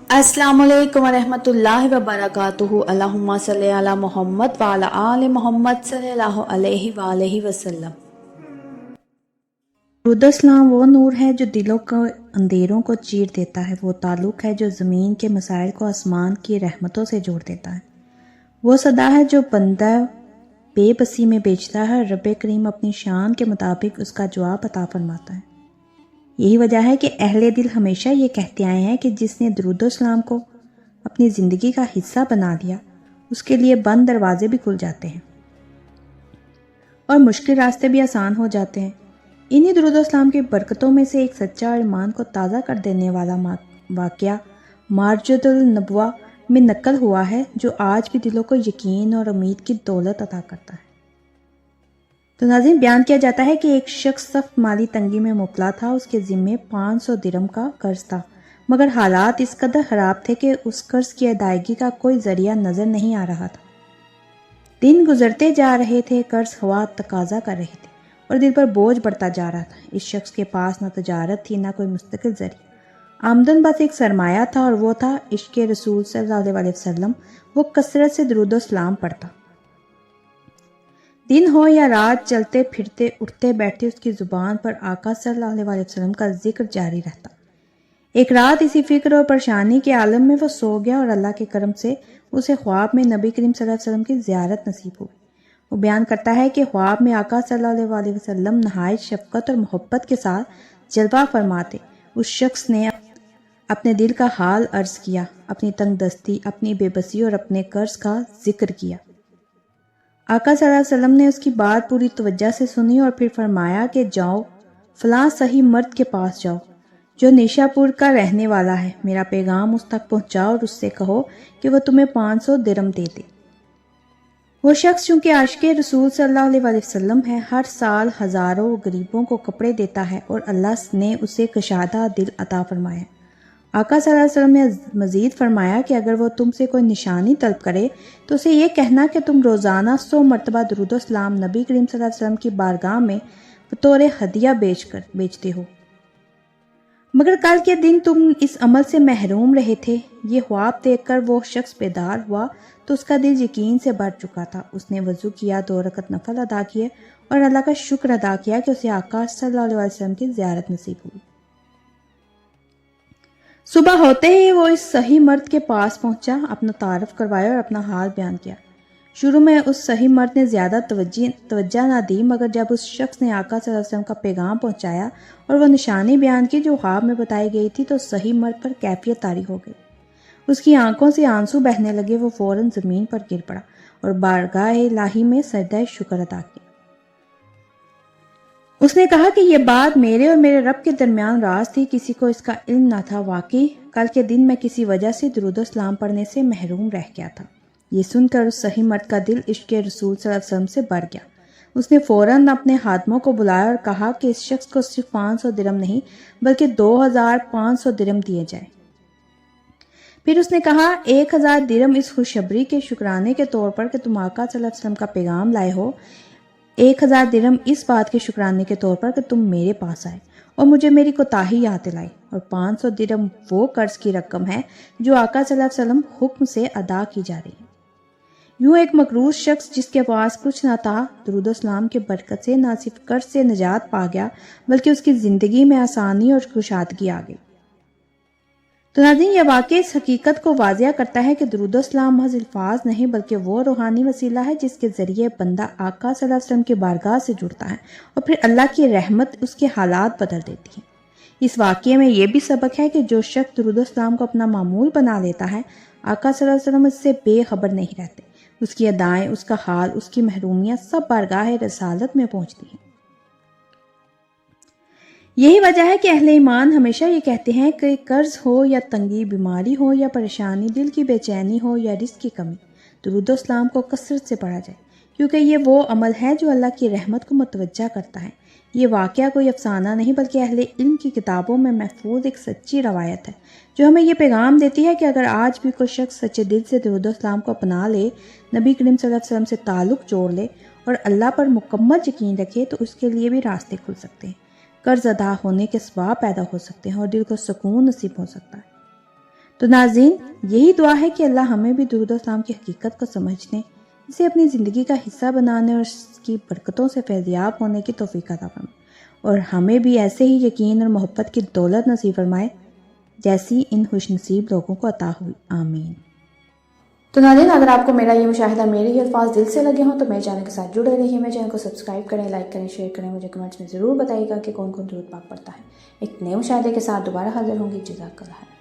السلام علیکم ورحمۃ اللہ وبرکاتہ۔ اللہم صلی علی محمد وعلی آل محمد صلی اللہ علیہ وآلہ وسلم۔ درود السلام وہ نور ہے جو دلوں کو اندھیروں کو چیر دیتا ہے، وہ تعلق ہے جو زمین کے مسائل کو آسمان کی رحمتوں سے جوڑ دیتا ہے، وہ صدا ہے جو بندہ بے بسی میں بیچتا ہے، رب کریم اپنی شان کے مطابق اس کا جواب عطا فرماتا ہے۔ یہی وجہ ہے کہ اہل دل ہمیشہ یہ کہتے آئے ہیں کہ جس نے درود السلام کو اپنی زندگی کا حصہ بنا لیا اس کے لیے بند دروازے بھی کھل جاتے ہیں اور مشکل راستے بھی آسان ہو جاتے ہیں۔ انہی درود السلام کی برکتوں میں سے ایک سچا اور ایمان کو تازہ کر دینے والا واقعہ مارجد النبوہ میں نقل ہوا ہے، جو آج بھی دلوں کو یقین اور امید کی دولت عطا کرتا ہے۔ تو ناظرین، بیان کیا جاتا ہے کہ ایک شخص سخت مالی تنگی میں مبتلا تھا، اس کے ذمے 500 درہم کا قرض تھا، مگر حالات اس قدر خراب تھے کہ اس قرض کی ادائیگی کا کوئی ذریعہ نظر نہیں آ رہا تھا۔ دن گزرتے جا رہے تھے، قرض ہوا تقاضا کر رہے تھے اور دل پر بوجھ بڑھتا جا رہا تھا۔ اس شخص کے پاس نہ تجارت تھی، نہ کوئی مستقل ذریعہ، آمدن بس ایک سرمایہ تھا اور وہ تھا عشق رسول صلی اللہ علیہ وسلم۔ وہ کثرت سے درود و سلام پڑھتا، دن ہو یا رات، چلتے پھرتے اٹھتے بیٹھتے اس کی زبان پر آقا صلی اللہ علیہ وسلم کا ذکر جاری رہتا۔ ایک رات اسی فکر اور پریشانی کے عالم میں وہ سو گیا اور اللہ کے کرم سے اسے خواب میں نبی کریم صلی اللہ علیہ وسلم کی زیارت نصیب ہوئی۔ وہ بیان کرتا ہے کہ خواب میں آقا صلی اللہ علیہ وسلم نہایت شفقت اور محبت کے ساتھ جلوہ فرماتے۔ اس شخص نے اپنے دل کا حال عرض کیا، اپنی تنگ دستی، اپنی بے بسی اور اپنے قرض کا ذکر کیا۔ آقا صلی اللہ علیہ وسلم نے اس کی بات پوری توجہ سے سنی اور پھر فرمایا کہ جاؤ، فلاں صحیح مرد کے پاس جاؤ جو نیشا پور کا رہنے والا ہے، میرا پیغام اس تک پہنچاؤ اور اس سے کہو کہ وہ تمہیں 500 درہم دے دے۔ وہ شخص چونکہ عاشق رسول صلی اللہ علیہ وسلم ہے، ہر سال ہزاروں غریبوں کو کپڑے دیتا ہے اور اللہ نے اسے کشادہ دل عطا فرمایا۔ آقا صلی اللہ علیہ وسلم نے مزید فرمایا کہ اگر وہ تم سے کوئی نشانی طلب کرے تو اسے یہ کہنا کہ تم روزانہ 100 مرتبہ درود و سلام نبی کریم صلی اللہ علیہ وسلم کی بارگاہ میں بطور ہدیہ بیچتے ہو، مگر کل کے دن تم اس عمل سے محروم رہے تھے۔ یہ خواب دیکھ کر وہ شخص بیدار ہوا تو اس کا دل یقین سے بھر چکا تھا۔ اس نے وضو کیا، 2 رکعت نفل ادا کیے اور اللہ کا شکر ادا کیا کہ اسے آقا صلی اللہ علیہ وسلم کی زیارت نصیب ہوئی۔ صبح ہوتے ہی وہ اس صحیح مرد کے پاس پہنچا، اپنا تعارف کروایا اور اپنا حال بیان کیا۔ شروع میں اس صحیح مرد نے زیادہ توجہ نہ دی، مگر جب اس شخص نے آقا صلی اللہ علیہ وسلم کا پیغام پہنچایا اور وہ نشانی بیان کی جو خواب میں بتائی گئی تھی، تو صحیح مرد پر کیفیت طاری ہو گئی۔ اس کی آنکھوں سے آنسو بہنے لگے، وہ فوراً زمین پر گر پڑا اور بارگاہ الہی میں سجدہ شکر ادا کیا۔ اس نے کہا کہ یہ بات میرے اور میرے رب کے درمیان راز تھی، کسی کو اس کا علم نہ تھا۔ واقعی کل کے دن میں کسی وجہ سے درود و سلام پڑھنے سے محروم رہ گیا تھا۔ یہ سن کر اس صحیح مرد کا دل عشق رسول صلی اللہ علیہ وسلم سے بھر گیا۔ اس نے فوراً اپنے خادموں کو بلایا اور کہا کہ اس شخص کو صرف 500 درہم نہیں بلکہ 2500 درہم دیے جائیں۔ پھر اس نے کہا 1000 درہم اس خوشخبری کے شکرانے کے طور پر کہ تم آقا صلی اللہ علیہ وسلم کا پیغام لائے ہو، 1000 درہم اس بات کے شکرانے کے طور پر کہ تم میرے پاس آئے اور مجھے میری کوتاہی یاد دلائی، اور 500 درہم وہ قرض کی رقم ہے جو آقا صلی اللہ علیہ وسلم حکم سے ادا کی جا رہی ہے۔ یوں ایک مقروض شخص جس کے پاس کچھ نہ تھا، درود و سلام کی برکت سے نہ صرف قرض سے نجات پا گیا بلکہ اس کی زندگی میں آسانی اور کشادگی آ گئی۔ تو ناظرین، یہ واقعہ اس حقیقت کو واضح کرتا ہے کہ درود و سلام محض الفاظ نہیں بلکہ وہ روحانی وسیلہ ہے جس کے ذریعے بندہ آقا صلی اللہ علیہ وسلم کی بارگاہ سے جڑتا ہے اور پھر اللہ کی رحمت اس کے حالات بدل دیتی ہے۔ اس واقعے میں یہ بھی سبق ہے کہ جو شخص درود و سلام کو اپنا معمول بنا لیتا ہے، آقا صلی اللہ علیہ وسلم اس سے بے خبر نہیں رہتے۔ اس کی ادائیں، اس کا حال، اس کی محرومیاں سب بارگاہ رسالت میں پہنچتی ہیں۔ یہی وجہ ہے کہ اہل ایمان ہمیشہ یہ کہتے ہیں کہ قرض ہو یا تنگی، بیماری ہو یا پریشانی، دل کی بے چینی ہو یا رزق کی کمی، درود و سلام کو کثرت سے پڑھا جائے، کیونکہ یہ وہ عمل ہے جو اللہ کی رحمت کو متوجہ کرتا ہے۔ یہ واقعہ کوئی افسانہ نہیں بلکہ اہل علم کی کتابوں میں محفوظ ایک سچی روایت ہے جو ہمیں یہ پیغام دیتی ہے کہ اگر آج بھی کوئی شخص سچے دل سے درود و سلام کو اپنا لے، نبی کریم صلی اللہ علیہ وسلم سے تعلق جوڑ لے اور اللہ پر مکمل یقین رکھے، تو اس کے لیے بھی راستے کھل سکتے ہیں، قرض ادا ہونے کے اسباب پیدا ہو سکتے ہیں اور دل کو سکون نصیب ہو سکتا ہے۔ تو ناظرین، یہی دعا ہے کہ اللہ ہمیں بھی درود و سلام کی حقیقت کو سمجھنے، اسے اپنی زندگی کا حصہ بنانے اور اس کی برکتوں سے فیضیاب ہونے کی توفیق عطا فرمائے، اور ہمیں بھی ایسے ہی یقین اور محبت کی دولت نصیب فرمائے جیسی ان خوش نصیب لوگوں کو عطا ہوئی، آمین۔ تو ناظرین، اگر آپ کو میرا یہ مشاہدہ، میرے یہ الفاظ دل سے لگے ہوں تو میرے چینل کے ساتھ جڑے رہیے، میرے چینل کو سبسکرائب کریں، لائک کریں، شیئر کریں، مجھے کمنٹس میں ضرور بتائیے گا کہ کون کون درود پاک پڑھتا ہے۔ ایک نئے مشاہدے کے ساتھ دوبارہ حاضر ہوں گی۔ جزاک اللہ۔